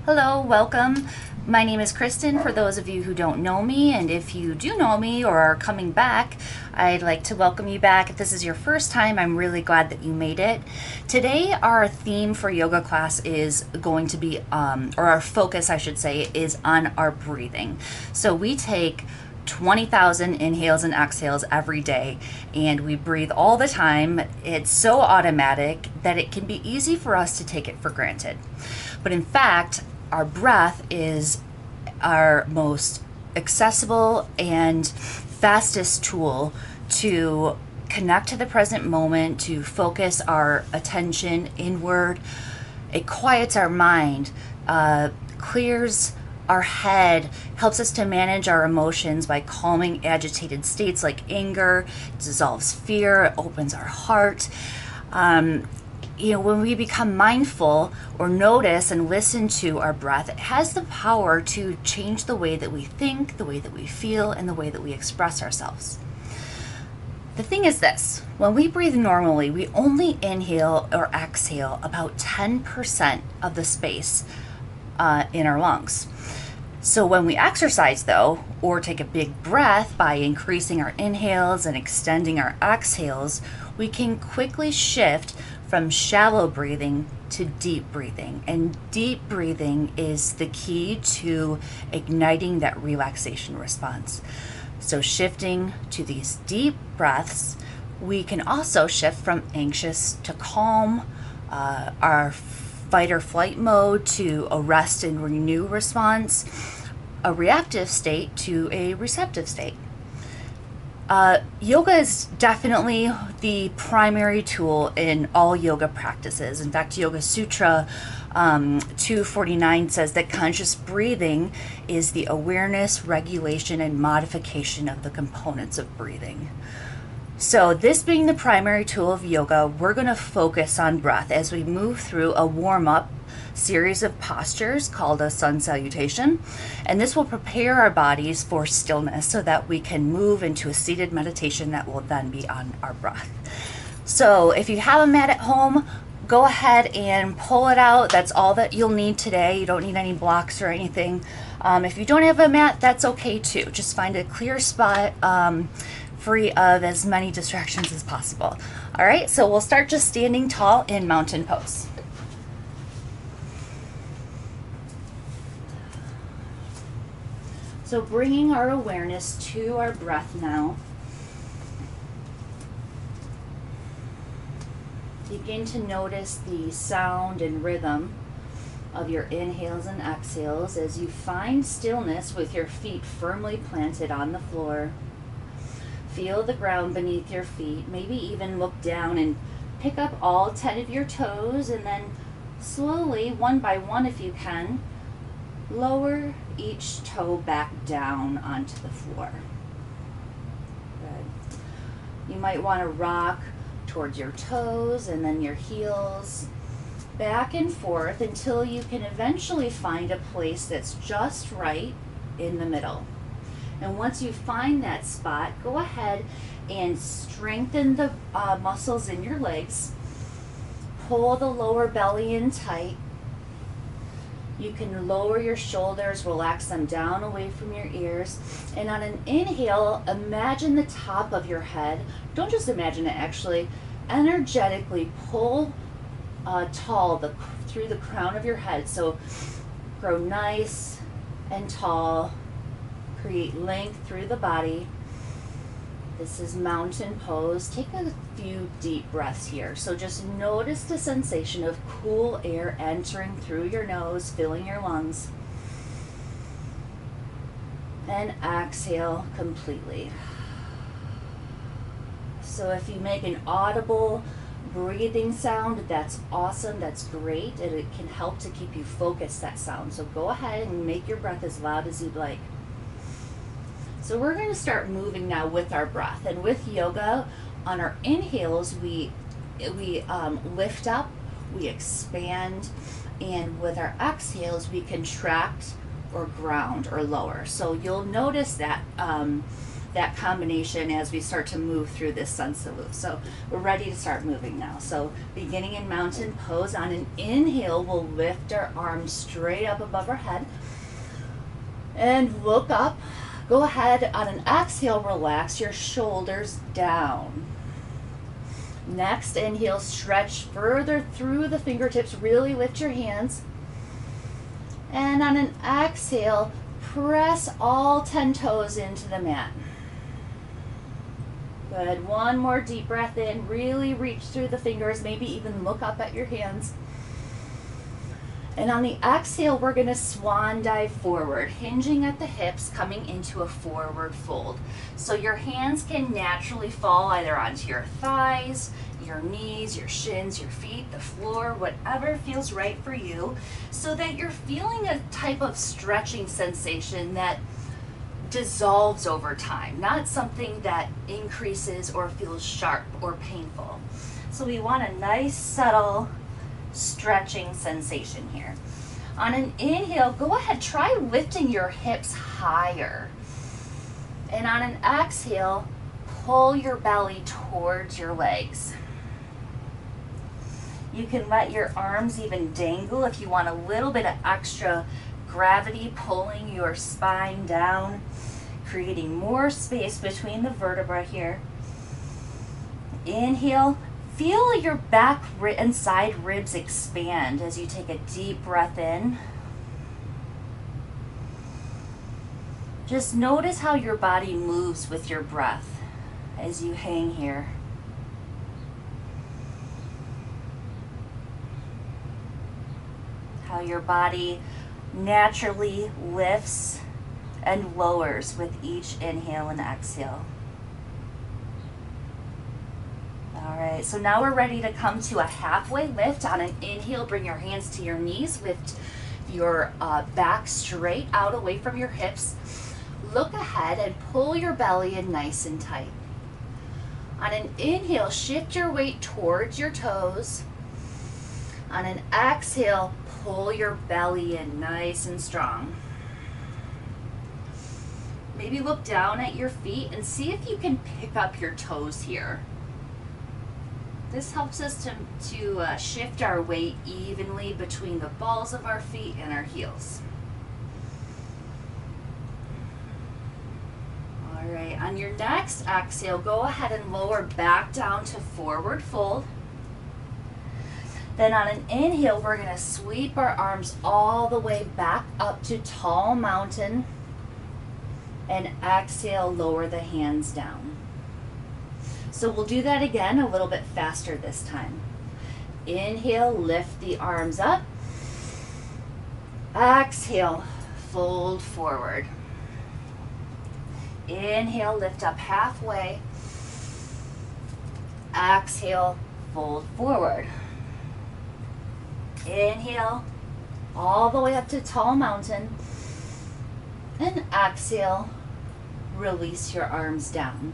Hello, welcome. My name is Kristen, for those of you who don't know me, and if you do know me or are coming back, I'd like to welcome you back. If this is your first time, I'm really glad that you made it. Today, our theme for yoga class is going to be, or our focus, I should say, is on our breathing. So we take 20,000 inhales and exhales every day, and we breathe all the time. It's so automatic that it can be easy for us to take it for granted. But in fact, our breath is our most accessible and fastest tool to connect to the present moment, to focus our attention inward. It quiets our mind, clears our head, helps us to manage our emotions by calming agitated states like anger, dissolves fear, it opens our heart. When we become mindful or notice and listen to our breath, it has the power to change the way that we think, the way that we feel, and the way that we express ourselves. The thing is this, when we breathe normally, we only inhale or exhale about 10% of the space in our lungs. So when we exercise though, or take a big breath by increasing our inhales and extending our exhales, we can quickly shift from shallow breathing to deep breathing. And deep breathing is the key to igniting that relaxation response. So shifting to these deep breaths, we can also shift from anxious to calm, our fight or flight mode to a rest and renew response, a reactive state to a receptive state. Yoga is definitely the primary tool in all yoga practices. In fact, Yoga Sutra 249 says that conscious breathing is the awareness, regulation, and modification of the components of breathing. So this being the primary tool of yoga, we're going to focus on breath as we move through a warm-up series of postures called a sun salutation. And this will prepare our bodies for stillness so that we can move into a seated meditation that will then be on our breath. So if you have a mat at home, go ahead and pull it out. That's all that you'll need today. You don't need any blocks or anything. If you don't have a mat, that's okay too. Just find a clear spot, free of as many distractions as possible. All right, so we'll start just standing tall in mountain pose. So bringing our awareness to our breath now. Begin to notice the sound and rhythm of your inhales and exhales as you find stillness with your feet firmly planted on the floor. Feel the ground beneath your feet. Maybe even look down and pick up all 10 of your toes, and then slowly, one by one if you can, lower each toe back down onto the floor. Good. You might want to rock towards your toes and then your heels, back and forth until you can eventually find a place that's just right in the middle. And once you find that spot, go ahead and strengthen the muscles in your legs. Pull the lower belly in tight. You can lower your shoulders, relax them down away from your ears. And on an inhale, imagine the top of your head. Don't just imagine it, actually. Energetically pull tall through the crown of your head. So grow nice and tall. Create length through the body. This is mountain pose. Take a few deep breaths here. So just notice the sensation of cool air entering through your nose, filling your lungs. And exhale completely. So if you make an audible breathing sound, that's awesome, that's great, and it can help to keep you focused, that sound. So go ahead and make your breath as loud as you'd like. So we're going to start moving now with our breath. And with yoga, on our inhales, we lift up, we expand, and with our exhales, we contract or ground or lower. So you'll notice that that combination as we start to move through this sun salute. So we're ready to start moving now. So beginning in mountain pose, on an inhale, we'll lift our arms straight up above our head and look up. Go ahead, on an exhale, relax your shoulders down. Next inhale, stretch further through the fingertips, really lift your hands. And on an exhale, press all 10 toes into the mat. Good, one more deep breath in, really reach through the fingers, maybe even look up at your hands. And on the exhale, we're gonna swan dive forward, hinging at the hips, coming into a forward fold. So your hands can naturally fall either onto your thighs, your knees, your shins, your feet, the floor, whatever feels right for you, so that you're feeling a type of stretching sensation that dissolves over time, not something that increases or feels sharp or painful. So we want a nice, subtle stretching sensation here. On an inhale, go ahead, try lifting your hips higher. And on an exhale, pull your belly towards your legs. You can let your arms even dangle if you want a little bit of extra gravity pulling your spine down, creating more space between the vertebrae here. Inhale, feel your back and side ribs expand as you take a deep breath in. Just notice how your body moves with your breath as you hang here. How your body naturally lifts and lowers with each inhale and exhale. All right, so now we're ready to come to a halfway lift. On an inhale, bring your hands to your knees, lift your back straight out away from your hips. Look ahead and pull your belly in nice and tight. On an inhale, shift your weight towards your toes. On an exhale, pull your belly in nice and strong. Maybe look down at your feet and see if you can pick up your toes here. This helps us to shift our weight evenly between the balls of our feet and our heels. All right, on your next exhale, go ahead and lower back down to forward fold. Then on an inhale, we're gonna sweep our arms all the way back up to tall mountain. And exhale, lower the hands down. So we'll do that again a little bit faster this time. Inhale, lift the arms up. Exhale, fold forward. Inhale, lift up halfway. Exhale, fold forward. Inhale, all the way up to tall mountain. And exhale, release your arms down.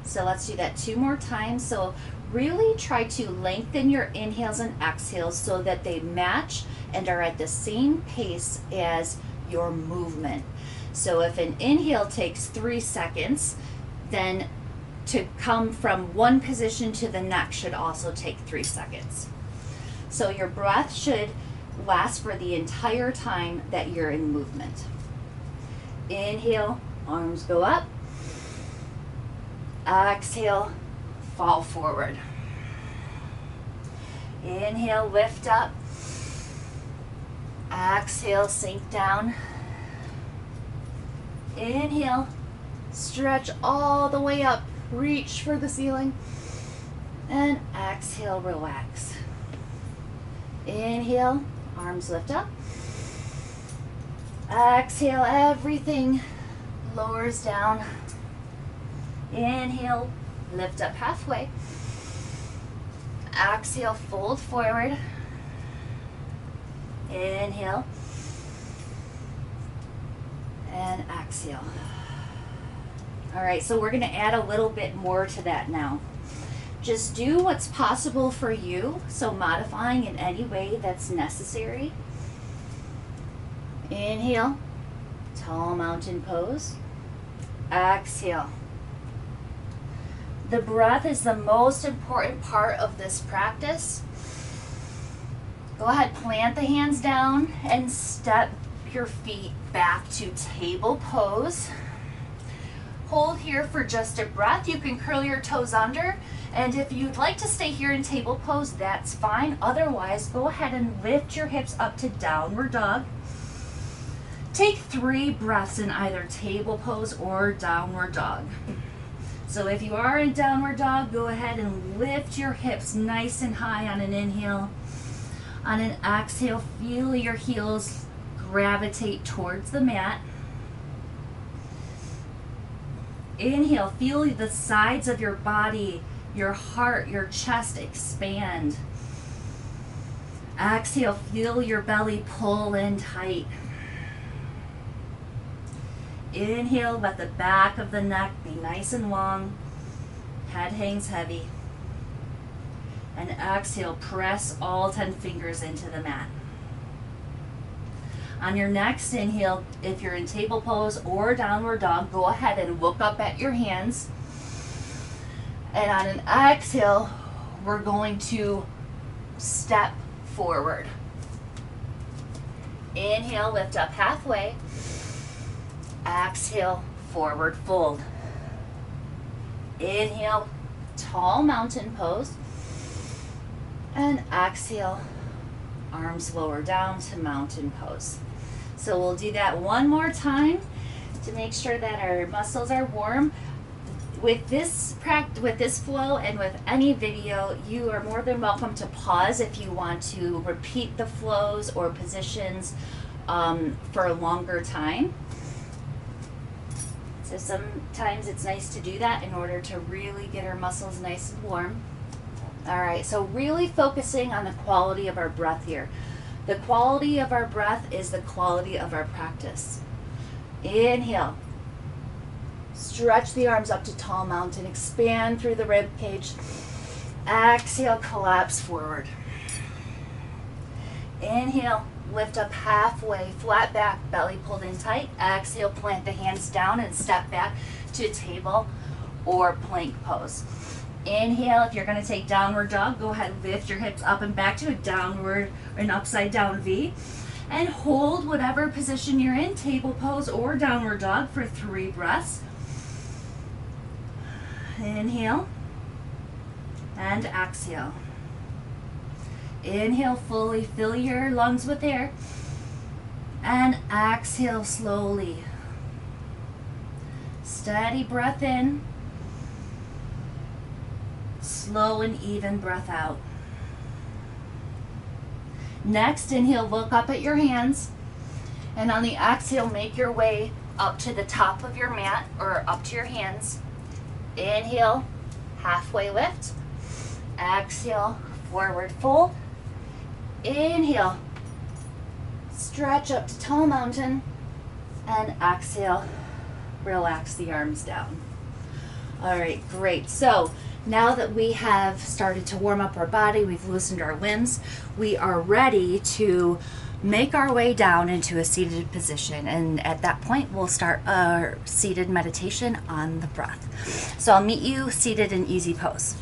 So let's do that 2 more times. So really try to lengthen your inhales and exhales so that they match and are at the same pace as your movement. So if an inhale takes 3 seconds, then to come from one position to the next should also take 3 seconds. So your breath should last for the entire time that you're in movement. Inhale, arms go up. Exhale, fall forward. Inhale, lift up. Exhale, sink down. Inhale, stretch all the way up. Reach for the ceiling. And exhale, relax. Inhale, arms lift up. Exhale, everything lowers down. Inhale, lift up halfway. Exhale, fold forward. Inhale. And exhale. All right, so we're gonna add a little bit more to that now. Just do what's possible for you, so modifying in any way that's necessary. Inhale, tall mountain pose. Exhale. The breath is the most important part of this practice. Go ahead, plant the hands down and step your feet back to table pose. Hold here for just a breath. You can curl your toes under, and if you'd like to stay here in table pose, that's fine. Otherwise, go ahead and lift your hips up to downward dog. Take 3 breaths in either table pose or downward dog. So if you are in downward dog, go ahead and lift your hips nice and high on an inhale. On an exhale, feel your heels gravitate towards the mat. Inhale, feel the sides of your body, your heart, your chest expand. Exhale, feel your belly pull in tight. Inhale, let the back of the neck be nice and long. Head hangs heavy. And exhale, press all 10 fingers into the mat. On your next inhale, if you're in table pose or downward dog, go ahead and look up at your hands. And on an exhale, we're going to step forward. Inhale, lift up halfway. Exhale, forward fold. Inhale, tall mountain pose. And exhale, arms lower down to mountain pose. So we'll do that one more time to make sure that our muscles are warm. With this flow and with any video, you are more than welcome to pause if you want to repeat the flows or positions for a longer time. So sometimes it's nice to do that in order to really get our muscles nice and warm. All right, so really focusing on the quality of our breath here. The quality of our breath is the quality of our practice. Inhale. Stretch the arms up to tall mountain. Expand through the rib cage. Exhale, collapse forward. Inhale, lift up halfway, flat back, belly pulled in tight. Exhale, plant the hands down and step back to table or plank pose. Inhale, if you're going to take downward dog, go ahead and lift your hips up and back to a downward or an upside down V. And hold whatever position you're in, table pose or downward dog, for 3 breaths. Inhale and exhale. Inhale, fully fill your lungs with air. And exhale slowly. Steady breath in. Slow and even breath out. Next, inhale, look up at your hands. And on the exhale, make your way up to the top of your mat or up to your hands. Inhale, halfway lift. Exhale, forward fold. Inhale, stretch up to tall mountain. And exhale, relax the arms down. All right, great. So now that we have started to warm up our body, we've loosened our limbs, we are ready to make our way down into a seated position. And at that point, we'll start our seated meditation on the breath. So I'll meet you seated in easy pose.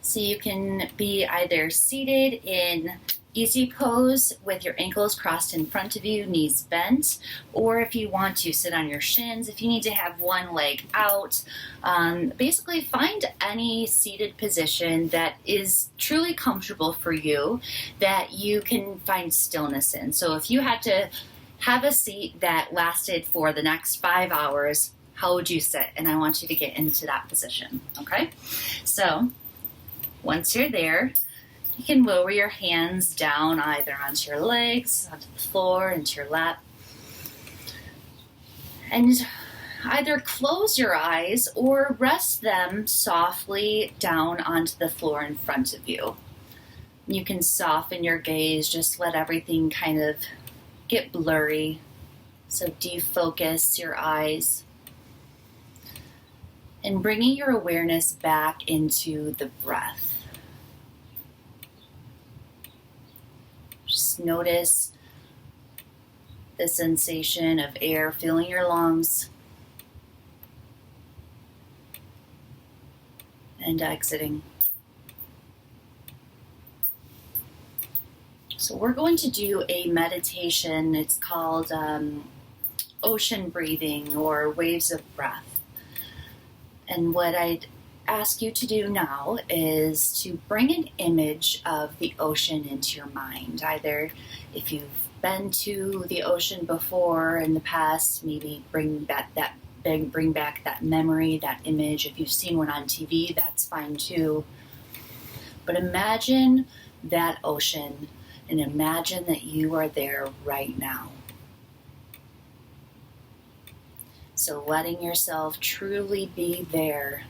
So you can be either seated in easy pose with your ankles crossed in front of you, knees bent, or if you want to sit on your shins, if you need to have one leg out, basically find any seated position that is truly comfortable for you, that you can find stillness in. So if you had to have a seat that lasted for the next 5 hours, how would you sit? And I want you to get into that position, okay? So once you're there, you can lower your hands down either onto your legs, onto the floor, into your lap. And either close your eyes or rest them softly down onto the floor in front of you. You can soften your gaze, just let everything kind of get blurry. So defocus your eyes. And bringing your awareness back into the breath. Just notice the sensation of air filling your lungs and exiting. So we're going to do a meditation. It's called ocean breathing or waves of breath. And what I'd ask you to do now is to bring an image of the ocean into your mind. Either if you've been to the ocean before in the past, maybe bring back that memory, that image. If you've seen one on TV, that's fine too. But imagine that ocean and imagine that you are there right now. So letting yourself truly be there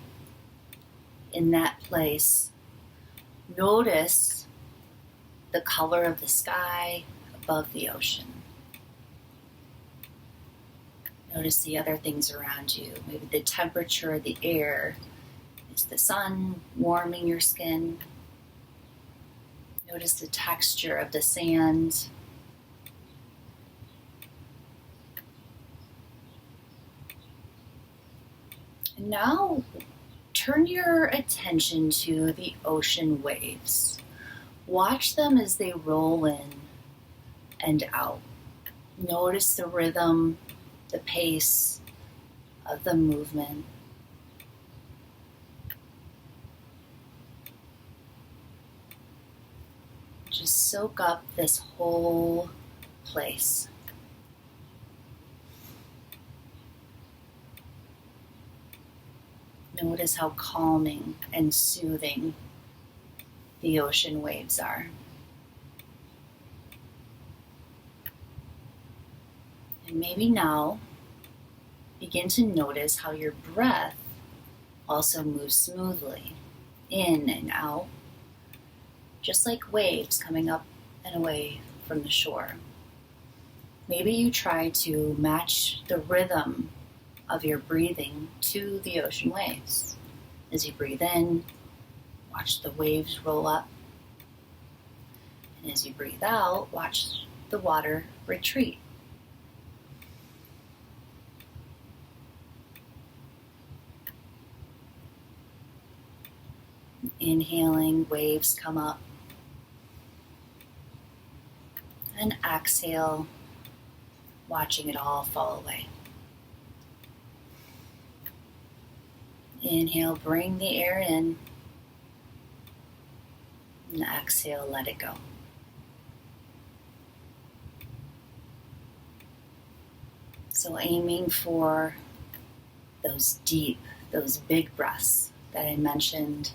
in that place. Notice the color of the sky above the ocean. Notice the other things around you. Maybe the temperature of the air. Is the sun warming your skin? Notice the texture of the sand. And now turn your attention to the ocean waves. Watch them as they roll in and out. Notice the rhythm, the pace of the movement. Just soak up this whole place. Notice how calming and soothing the ocean waves are. And maybe now begin to notice how your breath also moves smoothly in and out, just like waves coming up and away from the shore. Maybe you try to match the rhythm of your breathing to the ocean waves. As you breathe in, watch the waves roll up. And as you breathe out, watch the water retreat. Inhaling, waves come up. And exhale, watching it all fall away. Inhale, bring the air in. And exhale, let it go. So aiming for those deep, those big breaths that I mentioned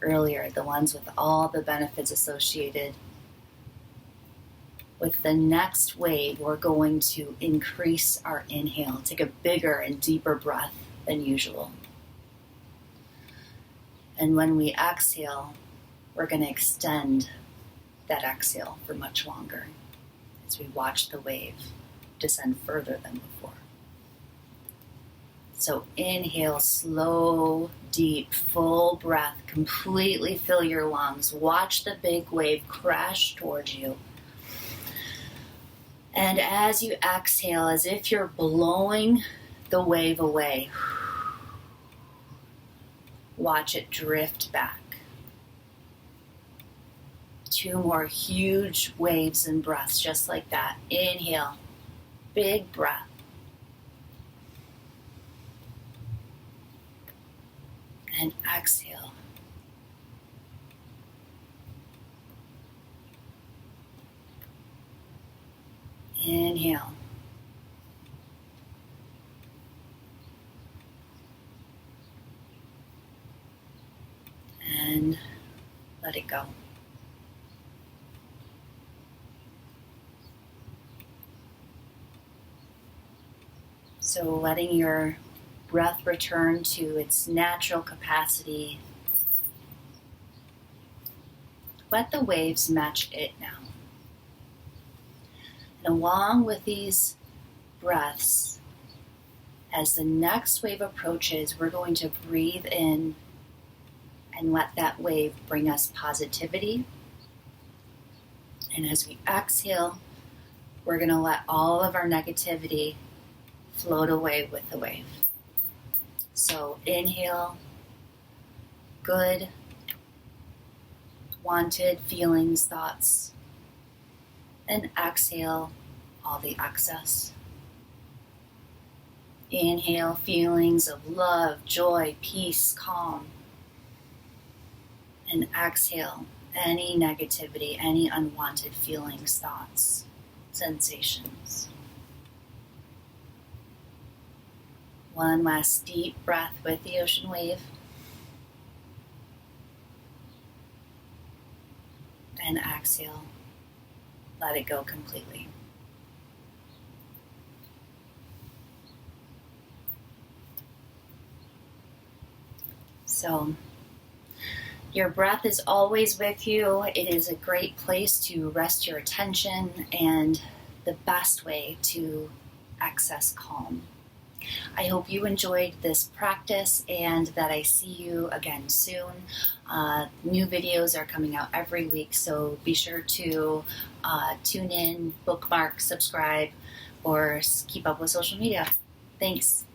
earlier, the ones with all the benefits associated. With the next wave, we're going to increase our inhale, take a bigger and deeper breath than usual. And when we exhale, we're going to extend that exhale for much longer as we watch the wave descend further than before. So inhale, slow, deep, full breath, completely fill your lungs. Watch the big wave crash towards you. And as you exhale, as if you're blowing the wave away, watch it drift back. 2 more huge waves and breaths, just like that. Inhale, big breath. And exhale. Inhale. And let it go. So letting your breath return to its natural capacity. Let the waves match it now. And along with these breaths, As the next wave approaches, we're going to breathe in and let that wave bring us positivity. And as we exhale, we're going to let all of our negativity float away with the wave. So inhale, good, wanted feelings, thoughts, and exhale all the excess. Inhale, feelings of love, joy, peace, calm. And exhale any negativity, any unwanted feelings, thoughts, sensations. One last deep breath with the ocean wave. And exhale, let it go completely. So, your breath is always with you. It is a great place to rest your attention and the best way to access calm. I hope you enjoyed this practice and that I see you again soon. New videos are coming out every week, so be sure to tune in, bookmark, subscribe, or keep up with social media. Thanks.